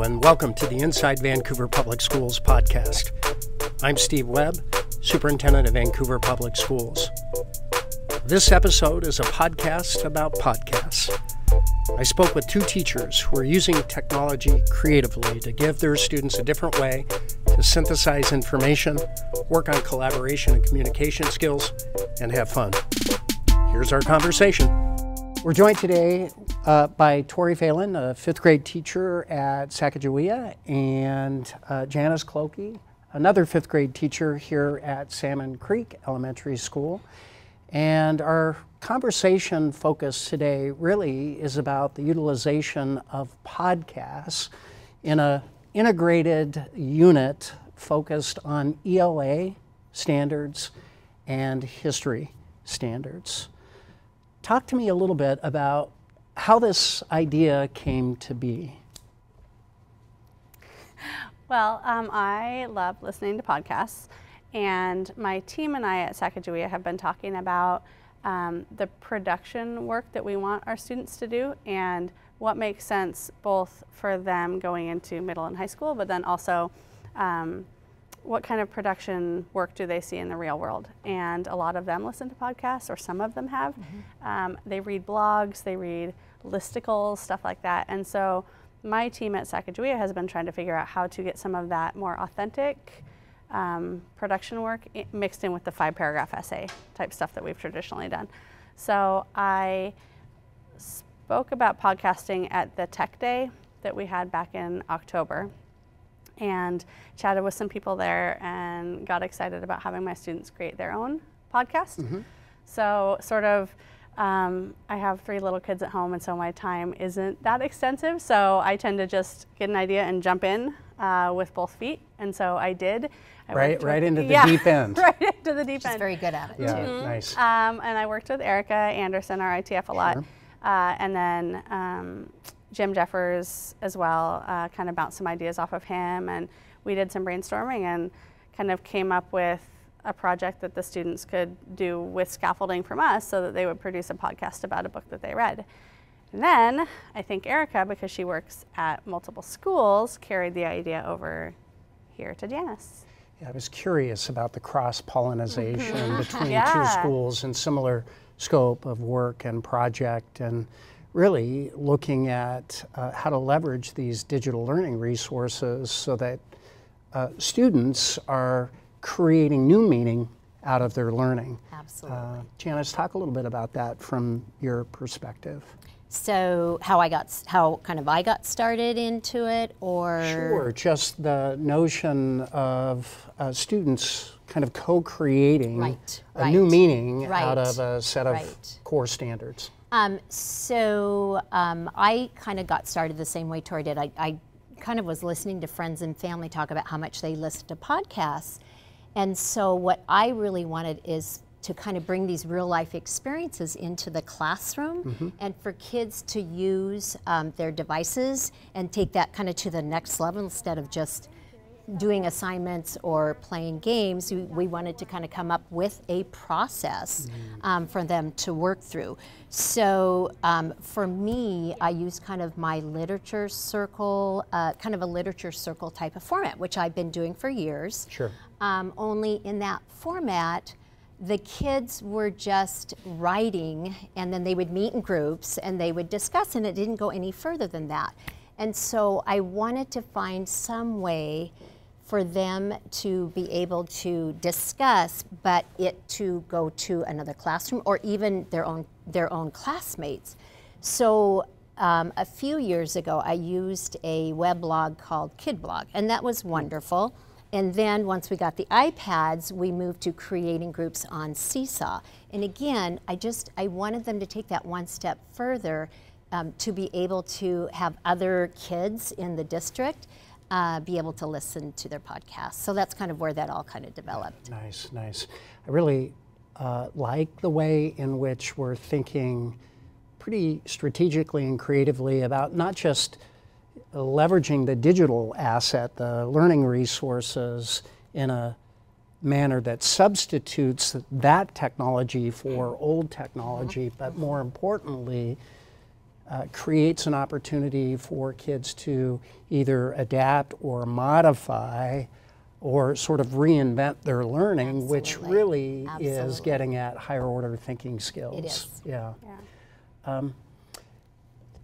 and welcome to the Inside Vancouver Public Schools podcast. I'm Steve Webb, Superintendent of Vancouver Public Schools. This episode is a podcast about podcasts. I spoke with two teachers who are using technology creatively to give their students a different way to synthesize information, work on collaboration and communication skills, and have fun. Here's our conversation. We're joined today by Tori Phelan, a fifth grade teacher at Sacagawea, and Janice Clokey, another fifth grade teacher here at Salmon Creek Elementary School. And our conversation focus today really is about the utilization of podcasts in an integrated unit focused on ELA standards and history standards. Talk to me a little bit about how this idea came to be. Well, I love listening to podcasts, and my team and I at Sacagawea have been talking about the production work that we want our students to do and what makes sense both for them going into middle and high school, but then also what kind of production work do they see in the real world. And a lot of them listen to podcasts, or some of them have. They read blogs, they read listicles, stuff like that. And so my team at Sacagawea has been trying to figure out how to get some of that more authentic production work mixed in with the 5-paragraph essay type stuff that we've traditionally done. So I spoke about podcasting at the Tech Day that we had back in October, and chatted with some people there and got excited about having my students create their own podcast. So sort of, I have 3 little kids at home, and so my time isn't that extensive, so I tend to just get an idea and jump in with both feet, and so I did. Right into the deep end. Right into the deep She's end. very good at it, Yeah, too. nice. And I worked with Erica Anderson, our ITF, a lot. And then Jim Jeffers as well, kind of bounced some ideas off of him, and we did some brainstorming and kind of came up with a project that the students could do with scaffolding from us so that they would produce a podcast about a book that they read. And then I think Erica, because she works at multiple schools, carried the idea over here to Janice. Yeah, I was curious about the cross-pollinization between Yeah. two schools and similar scope of work and project, and really looking at how to leverage these digital learning resources so that students are creating new meaning out of their learning. Absolutely. Janice, talk a little bit about that from your perspective. So how I got started into it, or? Sure, just the notion of students kind of co-creating a new meaning out of a set of core standards. I kind of got started the same way Tori did. I kind of was listening to friends and family talk about how much they listen to podcasts. And so what I really wanted is to kind of bring these real life experiences into the classroom and for kids to use their devices and take that kind of to the next level instead of just doing assignments or playing games. We wanted to kind of come up with a process for them to work through. So for me, I used kind of my literature circle, kind of a literature circle type of format, which I've been doing for years. Sure. Only in that format, the kids were just writing, and then they would meet in groups and they would discuss, and it didn't go any further than that. And so I wanted to find some way for them to be able to discuss, but it to go to another classroom or even their own classmates. So a few years ago, I used a weblog called KidBlog, and that was wonderful. And then once we got the iPads, we moved to creating groups on Seesaw. And again, I wanted them to take that one step further, to be able to have other kids in the district be able to listen to their podcasts. So that's kind of where that all kind of developed. Nice, nice. I really like the way in which we're thinking pretty strategically and creatively about not just leveraging the digital asset, the learning resources, in a manner that substitutes that technology for old technology, but more importantly, creates an opportunity for kids to either adapt or modify or sort of reinvent their learning, which really is getting at higher order thinking skills. It is. Yeah.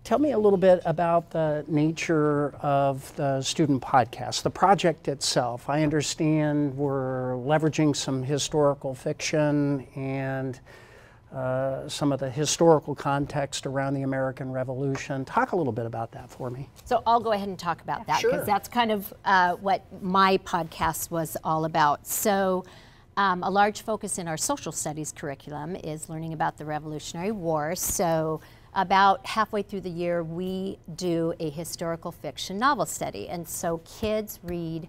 Tell me a little bit about the nature of the student podcast, the project itself. I understand we're leveraging some historical fiction and some of the historical context around the American Revolution. Talk a little bit about that for me. So I'll go ahead and talk about that, because that's kind of what my podcast was all about. So a large focus in our social studies curriculum is learning about the Revolutionary War. So about halfway through the year, we do a historical fiction novel study. And so kids read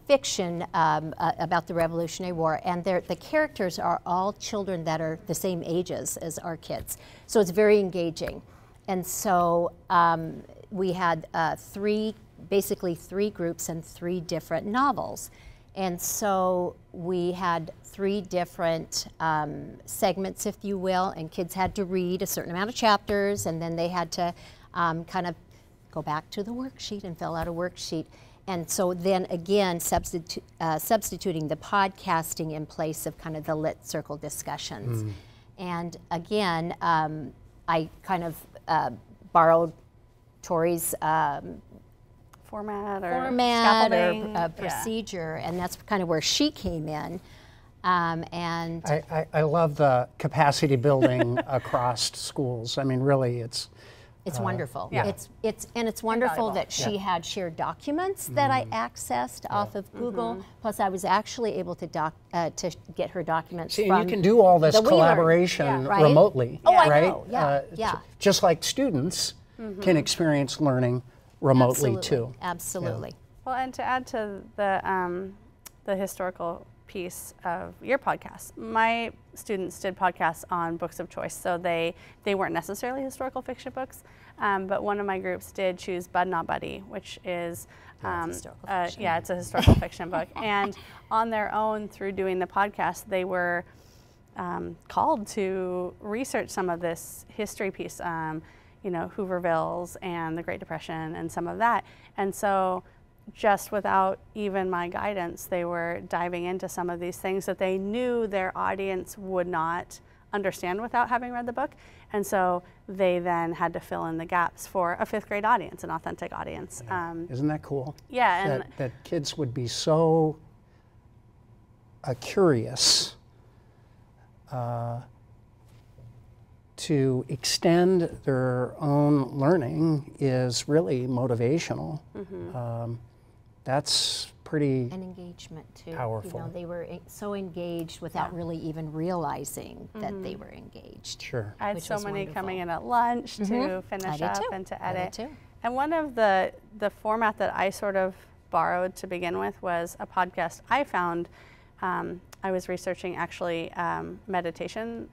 fiction about the Revolutionary War, and the characters are all children that are the same ages as our kids. So it's very engaging. And so we had basically three groups and 3 different novels. And so we had 3 different segments, if you will, and kids had to read a certain amount of chapters, and then they had to kind of go back to the worksheet and fill out a worksheet. And so then again, substituting the podcasting in place of kind of the lit circle discussions. And again, I kind of borrowed Tori's format or procedure, and that's kind of where she came in. And I love the capacity building across schools. I mean, really, it's wonderful. Yeah. It's wonderful that she had shared documents that I accessed off of Google. Plus, I was actually able to get her documents. See, and you can do all this collaboration remotely, right? I know. Yeah. Just like students can experience learning remotely too. Absolutely. Well, and to add to the historical piece of your podcast, my students did podcasts on books of choice, so they weren't necessarily historical fiction books, but one of my groups did choose Bud Not Buddy, which is it's a historical fiction book. And on their own, through doing the podcast, they were called to research some of this history piece, Hoovervilles and the Great Depression and some of that. And so just without even my guidance, they were diving into some of these things that they knew their audience would not understand without having read the book. And so they then had to fill in the gaps for a 5th grade audience, an authentic audience. Isn't that cool? Yeah. And that kids would be so curious to extend their own learning is really motivational. That's pretty and engagement too. Powerful. They were so engaged without really even realizing that they were engaged. Sure. I had so many coming in at lunch to finish up and to edit. I did too. And one of the format that I sort of borrowed to begin with was a podcast I found. I was researching actually meditation,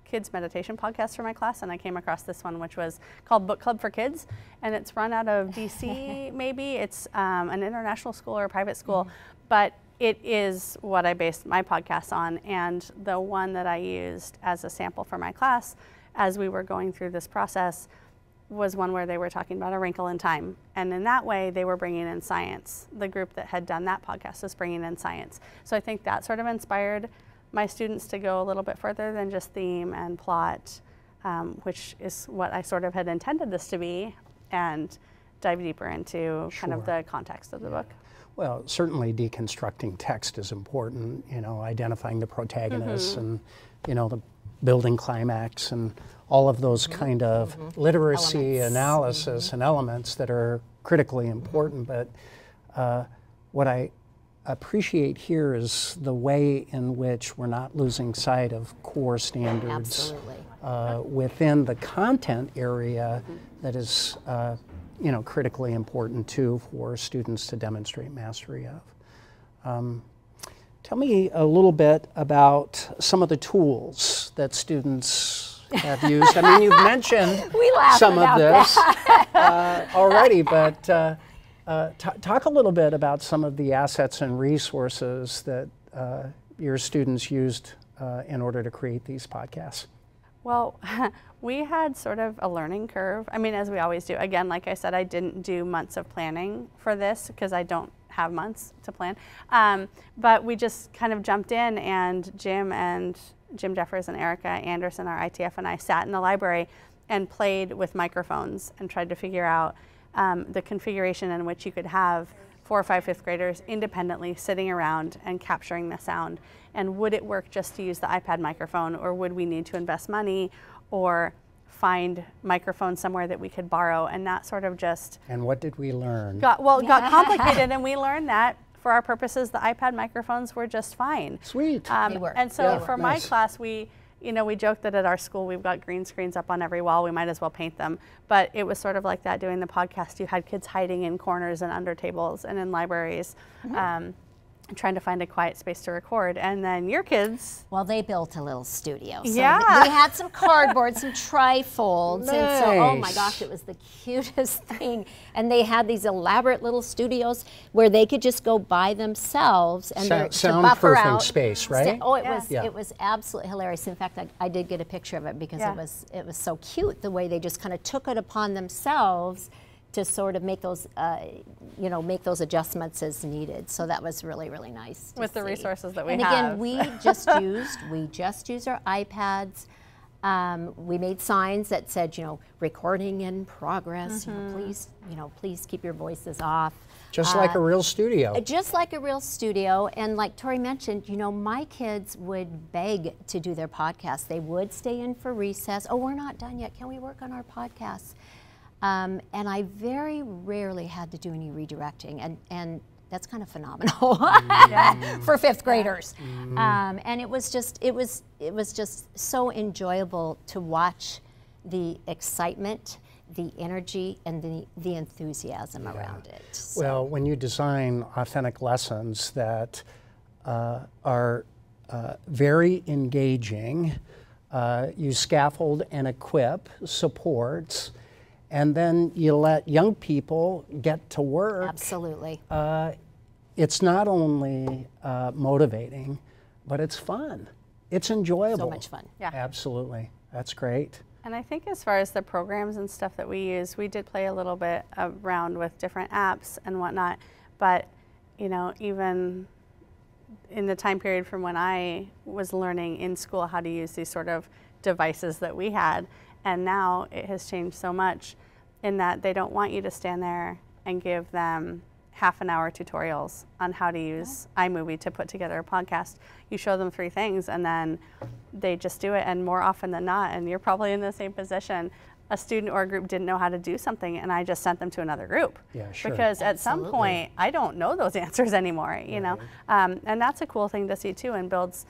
kids meditation podcasts for my class, and I came across this one, which was called Book Club for Kids, and it's run out of DC. Maybe it's an international school or a private school, but it is what I based my podcast on. And the one that I used as a sample for my class as we were going through this process was one where they were talking about A Wrinkle in Time. And in that way, they were bringing in science. The group that had done that podcast was bringing in science. So I think that sort of inspired my students to go a little bit further than just theme and plot, which is what I sort of had intended this to be, and dive deeper into kind of the context of the book. Well, certainly deconstructing text is important, identifying the protagonists and, the building climax and all of those kind of literacy analysis and elements that are critically important. But what I appreciate here is the way in which we're not losing sight of core standards within the content area that is critically important too for students to demonstrate mastery of. Tell me a little bit about some of the tools that students have used. I mean, you've mentioned some of this already, but talk a little bit about some of the assets and resources that your students used in order to create these podcasts. Well, we had sort of a learning curve. I mean, as we always do. Again, like I said, I didn't do months of planning for this because I don't have months to plan. But we just kind of jumped in, and Jim Jeffers and Erica Anderson, our ITF, and I sat in the library and played with microphones and tried to figure out the configuration in which you could have 4th, 5th, 5th graders independently sitting around and capturing the sound. And would it work just to use the iPad microphone, or would we need to invest money or find microphones somewhere that we could borrow? And that sort of just... And what did we learn? Got complicated, and we learned that for our purposes, the iPad microphones were just fine. Sweet. They were. And so for my class, we joked that at our school we've got green screens up on every wall. We might as well paint them. But it was sort of like that doing the podcast. You had kids hiding in corners and under tables and in libraries, trying to find a quiet space to record. And then your kids... Well, they built a little studio. So yeah. We had some cardboard, some trifolds. Nice. And so, oh my gosh, it was the cutest thing. And they had these elaborate little studios where they could just go by themselves and to buffer out space, right? It was absolutely hilarious. In fact, I did get a picture of it because it was so cute the way they just kind of took it upon themselves to sort of make those, make those adjustments as needed. So that was really, really nice with the resources that we have. And again, we just used our iPads. We made signs that said, recording in progress. Please keep your voices off. Just like a real studio. Just like a real studio. And like Tori mentioned, my kids would beg to do their podcasts. They would stay in for recess. Oh, we're not done yet. Can we work on our podcasts? And I very rarely had to do any redirecting, and that's kind of phenomenal for 5th graders. And it was just so enjoyable to watch the excitement, the energy, and the enthusiasm around it. So. Well, when you design authentic lessons that are very engaging, you scaffold and equip supports, and then you let young people get to work. Absolutely. It's not only motivating, but it's fun. It's enjoyable. So much fun. Yeah. Absolutely. That's great. And I think as far as the programs and stuff that we use, we did play a little bit around with different apps and whatnot. But, even in the time period from when I was learning in school how to use these sort of devices that we had, and now it has changed so much in that they don't want you to stand there and give them half-an-hour tutorials on how to use iMovie to put together a podcast. You show them 3 things and then they just do it, and more often than not, and you're probably in the same position, a student or a group didn't know how to do something and I just sent them to another group. Yeah, sure. Because at some point, I don't know those answers anymore, know. And that's a cool thing to see too, and builds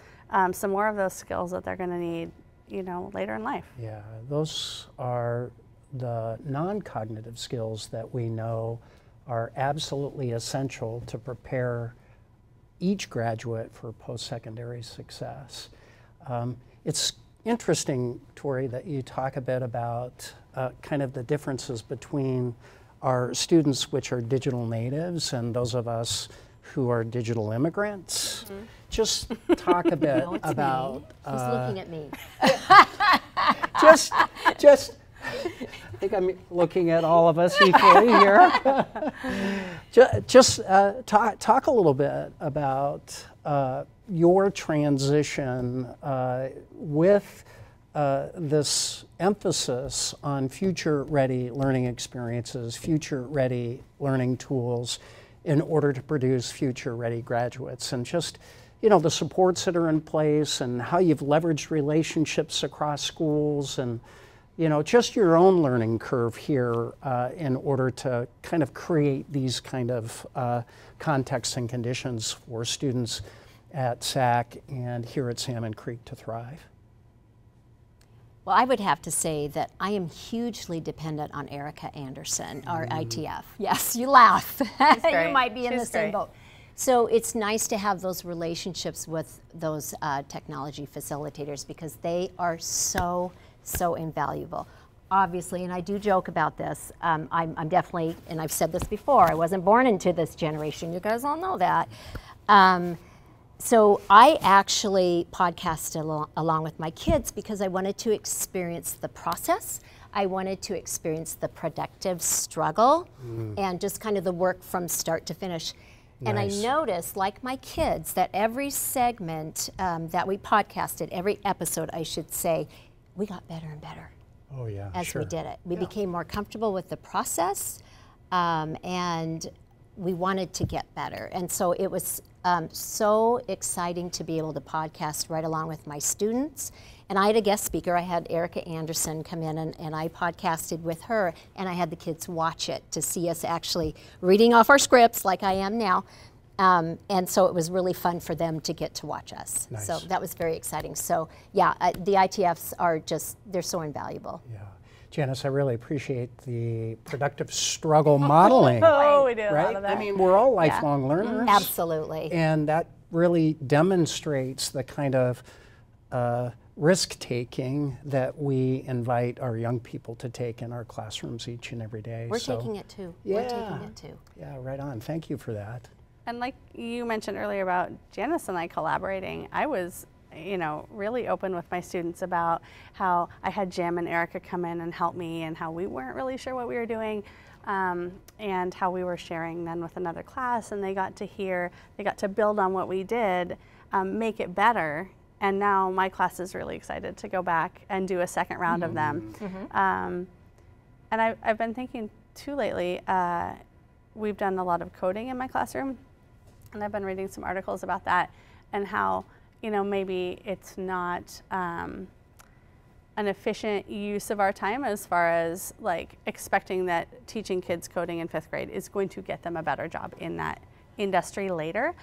some more of those skills that they're gonna need later in life. Yeah, those are the non-cognitive skills that we know are absolutely essential to prepare each graduate for post-secondary success. It's interesting, Tori, that you talk a bit about kind of the differences between our students, which are digital natives, and those of us who are digital immigrants. Just talk a bit about... Who's looking at me? just, I think I'm looking at all of us equally here. just talk a little bit about your transition with this emphasis on future-ready learning experiences, future-ready learning tools in order to produce future-ready graduates, and just the supports that are in place and how you've leveraged relationships across schools, and just your own learning curve here in order to kind of create these kind of contexts and conditions for students at SAC and here at Salmon Creek to thrive. Well, I would have to say that I am hugely dependent on Erica Anderson, our ITF. Yes, you laugh. You might be in the same boat. So it's nice to have those relationships with those technology facilitators because they are so invaluable. Obviously, and I do joke about this, I'm definitely, and I've said this before, I wasn't born into this generation. You guys all know that. So I actually podcasted along with my kids because I wanted to experience the process. I wanted to experience the productive struggle and just kind of the work from start to finish. And I noticed, like my kids, that every segment that we podcasted, every episode, I should say, we got better and better. Oh yeah, as we did it. We became more comfortable with the process, and we wanted to get better. And so it was so exciting to be able to podcast right along with my students. And I had a guest speaker. I had Erica Anderson come in, and I podcasted with her, and I had the kids watch it to see us actually reading off our scripts like I am now. And so it was really fun for them to get to watch us. Nice. So that was very exciting. So yeah, the ITFs are just, they're so invaluable. Yeah. Janice, I really appreciate the productive struggle modeling. Oh, we do a right? lot of that. I mean, we're all lifelong learners. Absolutely. And that really demonstrates the kind of risk-taking that we invite our young people to take in our classrooms each and every day. We're taking it too. Yeah. We're taking it too. Yeah, right on. Thank you for that. And like you mentioned earlier about Janice and I collaborating, I was, really open with my students about how I had Jim and Erica come in and help me, and how we weren't really sure what we were doing, and how we were sharing then with another class, and they got to build on what we did, make it better. And now my class is really excited to go back and do a second round of them. And I've been thinking too lately, we've done a lot of coding in my classroom, and I've been reading some articles about that and how, maybe it's not an efficient use of our time as far as like expecting that teaching kids coding in 5th grade is going to get them a better job in that industry later.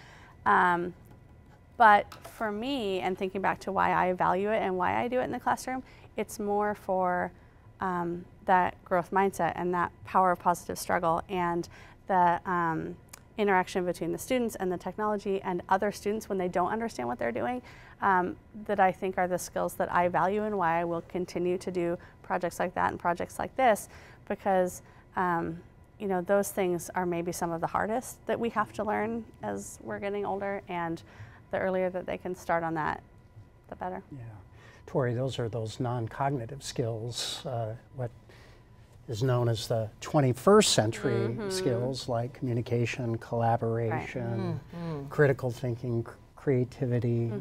But for me, and thinking back to why I value it and why I do it in the classroom, it's more for that growth mindset and that power of positive struggle, and the interaction between the students and the technology and other students when they don't understand what they're doing, that I think are the skills that I value, and why I will continue to do projects like that and projects like this, because those things are maybe some of the hardest that we have to learn as we're getting older, and the earlier that they can start on that, the better. Yeah. Tori, those are those non-cognitive skills, what is known as the 21st century skills, like communication, collaboration, critical thinking, creativity,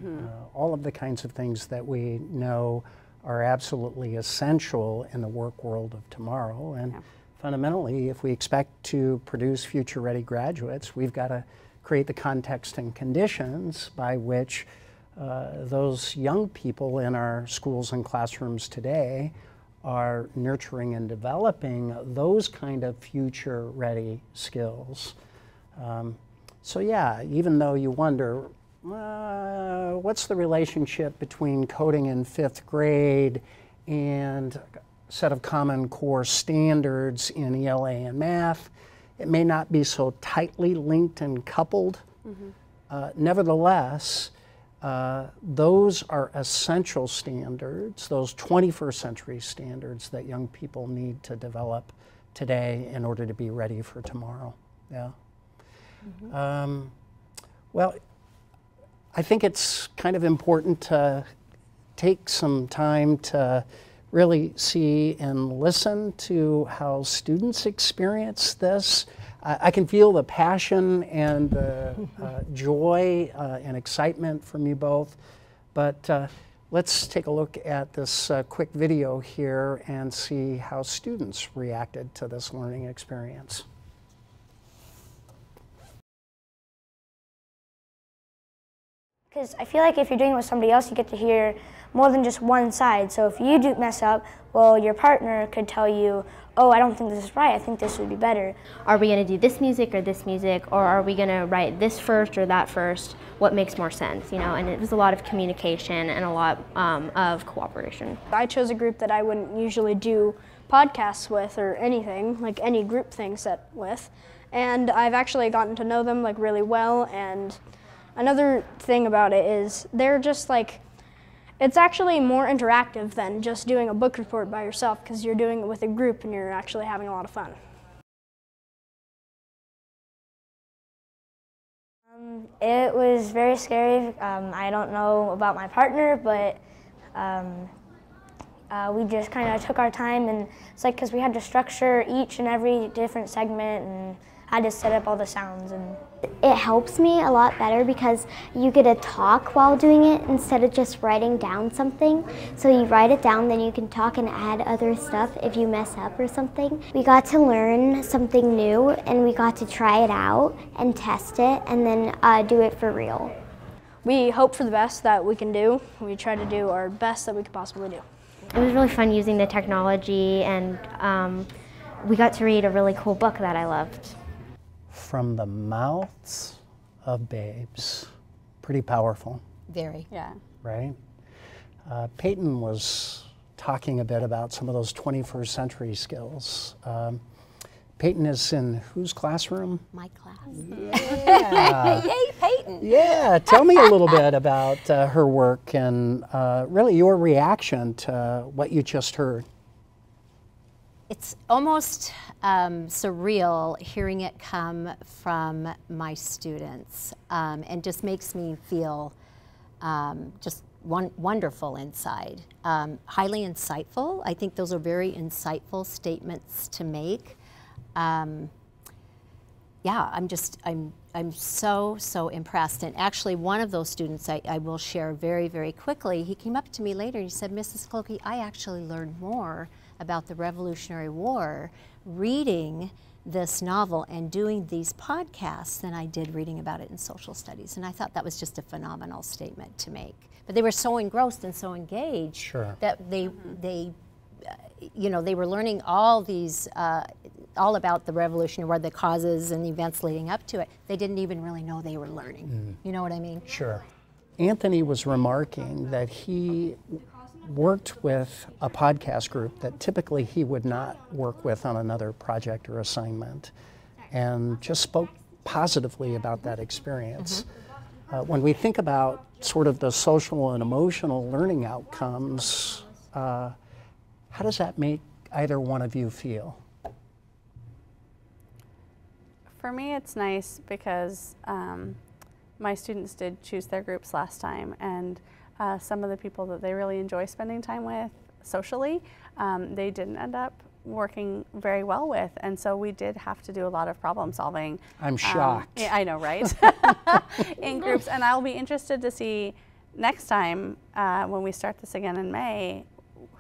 all of the kinds of things that we know are absolutely essential in the work world of tomorrow. And fundamentally, if we expect to produce future-ready graduates, we've got to create the context and conditions by which those young people in our schools and classrooms today are nurturing and developing those kind of future-ready skills. So yeah, even though you wonder, what's the relationship between coding in 5th grade and a set of Common Core standards in ELA and math, it may not be so tightly linked and coupled. Nevertheless, those are essential standards, those 21st century standards that young people need to develop today in order to be ready for tomorrow. Yeah. Well, I think it's kind of important to take some time to really see and listen to how students experience this. I can feel the passion and the joy and excitement from you both, but let's take a look at this quick video here and see how students reacted to this learning experience. Because I feel like if you're doing it with somebody else, you get to hear more than just one side. So if you do mess up, well, your partner could tell you, oh, I don't think this is right, I think this would be better. Are we going to do this music, or are we going to write this first or that first? What makes more sense, And it was a lot of communication and a lot of cooperation. I chose a group that I wouldn't usually do podcasts with or anything, like any group thing set with. And I've actually gotten to know them like really well. And another thing about it is they're just like, it's actually more interactive than just doing a book report by yourself, because you're doing it with a group and you're actually having a lot of fun. It was very scary. I don't know about my partner, but we just kind of took our time, and it's like because we had to structure each and every different segment, and I just set up all the sounds. And it helps me a lot better because you get to talk while doing it instead of just writing down something. So you write it down, then you can talk and add other stuff if you mess up or something. We got to learn something new, and we got to try it out and test it and then do it for real. We hope for the best that we can do. We try to do our best that we could possibly do. It was really fun using the technology, and we got to read a really cool book that I loved. From the mouths of babes. Pretty powerful, Very. Yeah. right? Peyton was talking a bit about some of those 21st century skills. Peyton is in whose classroom? My class. Yeah. Yay, Peyton! Yeah, tell me a little bit about her work and really your reaction to what you just heard. It's almost surreal hearing it come from my students, and just makes me feel just wonderful inside. Highly insightful. I think those are very insightful statements to make. Yeah, I'm so impressed. And actually, one of those students I will share very, very quickly. He came up to me later and he said, "Mrs. Clokey, I actually learned more about the Revolutionary War reading this novel and doing these podcasts than I did reading about it in social studies." And I thought that was just a phenomenal statement to make. But they were so engrossed and so engaged Sure. that they you know, they were learning all these, all about the Revolutionary War, the causes and the events leading up to it. They didn't even really know they were learning. You know what I mean? Sure. Anthony was remarking that he worked with a podcast group that typically he would not work with on another project or assignment, and just spoke positively about that experience. When we think about sort of the social and emotional learning outcomes, how does that make either one of you feel? For me, it's nice because my students did choose their groups last time, and some of the people that they really enjoy spending time with socially, they didn't end up working very well with, and so we did have to do a lot of problem solving. I'm shocked. Yeah, I know, right? In groups, and I'll be interested to see next time when we start this again in May,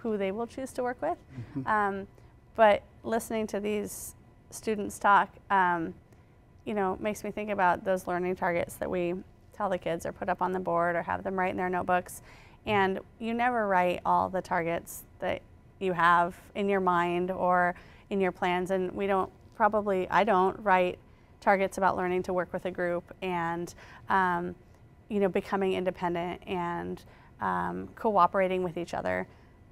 who they will choose to work with. But listening to these students talk, you know, makes me think about those learning targets that we tell the kids or put up on the board or have them write in their notebooks. And you never write all the targets that you have in your mind or in your plans. And we don't I don't write targets about learning to work with a group and, you know, becoming independent and cooperating with each other.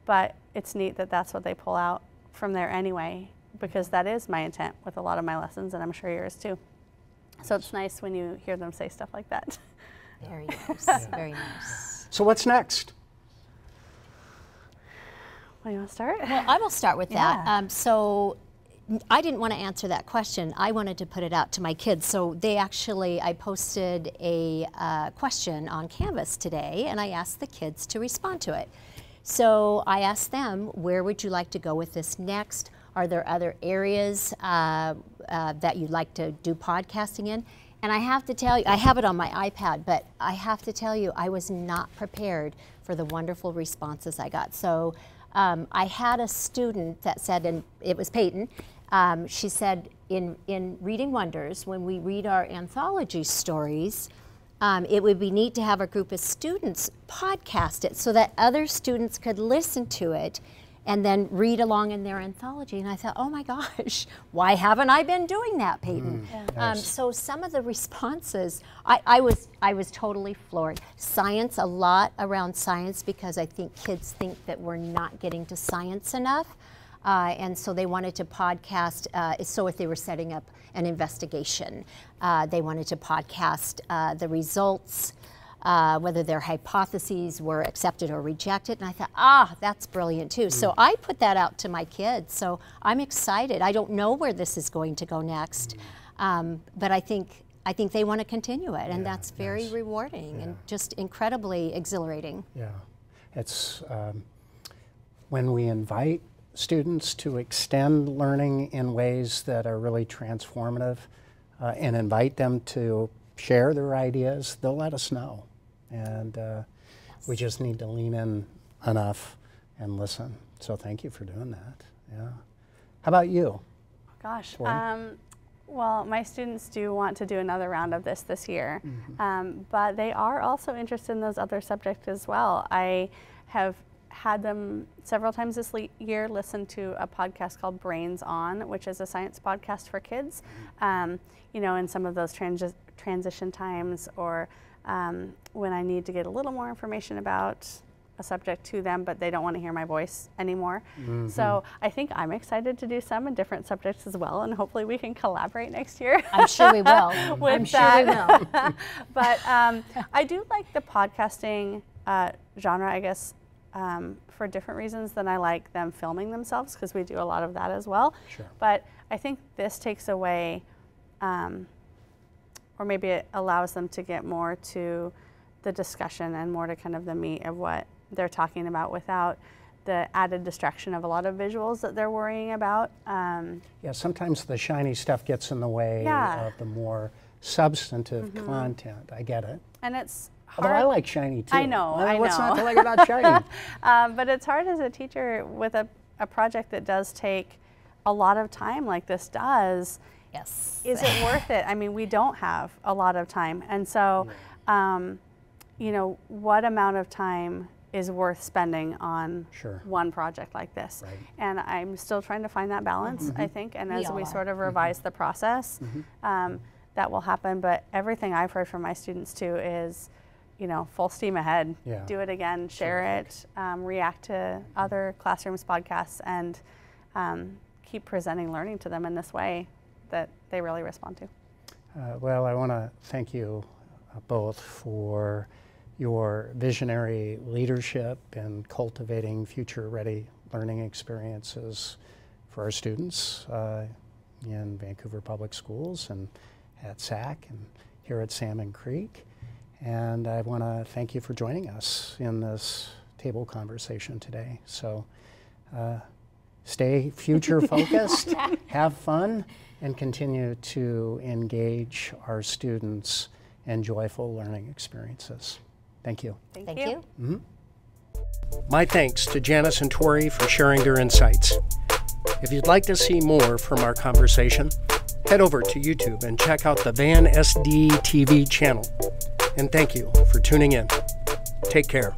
But it's neat that that's what they pull out from there anyway, because that is my intent with a lot of my lessons, and I'm sure yours too. So it's nice when you hear them say stuff like that. Very nice, very nice. So what's next? Well, you want to start? Well, I will start with that. So I didn't want to answer that question. I wanted to put it out to my kids. So they actually, I posted a question on Canvas today, and I asked the kids to respond to it. So I asked them, where would you like to go with this next? Are there other areas that you'd like to do podcasting in? And I have to tell you, I have it on my iPad, but I have to tell you, I was not prepared for the wonderful responses I got. So I had a student that said, and it was Peyton, she said, in Reading Wonders, when we read our anthology stories, it would be neat to have a group of students podcast it so that other students could listen to it and then read along in their anthology. And I thought, oh my gosh, why haven't I been doing that, Peyton? Nice. So some of the responses, I was totally floored. Science, a lot around science, because I think kids think that we're not getting to science enough. And so they wanted to podcast, so if they were setting up an investigation, they wanted to podcast the results, whether their hypotheses were accepted or rejected. And I thought, that's brilliant too. So I put that out to my kids. So I'm excited. I don't know where this is going to go next, but I think I think they want to continue it, and Yeah, that's very nice. rewarding Yeah. and just incredibly exhilarating. Yeah, it's when we invite students to extend learning in ways that are really transformative and invite them to share their ideas, they'll let us know. And we just need to lean in enough and listen. So thank you for doing that. Yeah. How about you? Gosh. Tori? Well, my students do want to do another round of this year, but they are also interested in those other subjects as well. I have had them several times this year listen to a podcast called Brains On, which is a science podcast for kids. You know, in some of those transition times, or when I need to get a little more information about a subject to them, but they don't want to hear my voice anymore. So I think I'm excited to do some in different subjects as well, and hopefully we can collaborate next year. I'm sure we will. I'm sure we will. But I do like the podcasting genre, I guess, for different reasons than I like them filming themselves, because we do a lot of that as well. Sure. But I think this takes away, or maybe it allows them to get more to the discussion and more to kind of the meat of what they're talking about without the added distraction of a lot of visuals that they're worrying about. Yeah, sometimes the shiny stuff gets in the way Yeah. of the more substantive content. I get it. And it's hard. Although I like shiny too. I know, Well, I what's know. not to like about shiny? But it's hard as a teacher with a project that does take a lot of time like this does. Yes. Is it worth it? I mean, we don't have a lot of time. And so, you know, what amount of time is worth spending on Sure. one project like this? Right. And I'm still trying to find that balance, I think. And We as we all are. sort of revise the process, that will happen. But everything I've heard from my students too is, you know, full steam ahead. Yeah. Do it again, share it, react to other classrooms, podcasts, and keep presenting learning to them in this way that they really respond to. Well, I want to thank you both for your visionary leadership in cultivating future-ready learning experiences for our students in Vancouver Public Schools and at SAC and here at Salmon Creek. And I want to thank you for joining us in this table conversation today. So stay future-focused, have fun, and continue to engage our students in joyful learning experiences. Thank you. Thank you. My thanks to Janice and Tori for sharing their insights. If you'd like to see more from our conversation, head over to YouTube and check out the Van SD TV channel. And thank you for tuning in. Take care.